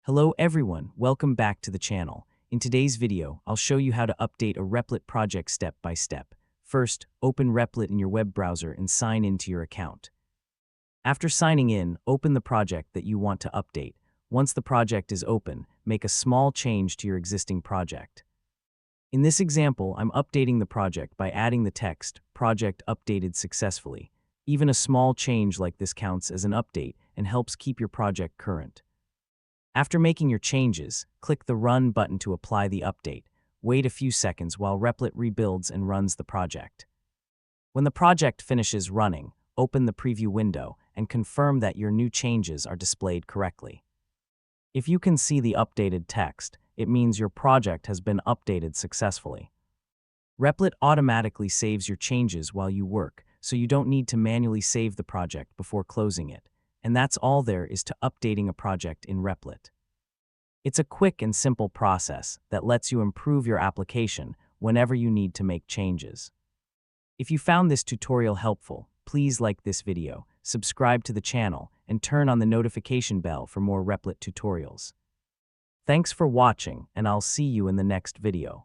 Hello everyone, welcome back to the channel. In today's video, I'll show you how to update a Replit project step by step. First, open Replit in your web browser and sign into your account. After signing in, open the project that you want to update. Once the project is open, make a small change to your existing project. In this example, I'm updating the project by adding the text, "Project updated successfully." Even a small change like this counts as an update and helps keep your project current. After making your changes, click the Run button to apply the update. Wait a few seconds while Replit rebuilds and runs the project. When the project finishes running, open the preview window and confirm that your new changes are displayed correctly. If you can see the updated text, it means your project has been updated successfully. Replit automatically saves your changes while you work, so you don't need to manually save the project before closing it. And that's all there is to updating a project in Replit. It's a quick and simple process that lets you improve your application whenever you need to make changes. If you found this tutorial helpful, please like this video, subscribe to the channel, and turn on the notification bell for more Replit tutorials. Thanks for watching, and I'll see you in the next video.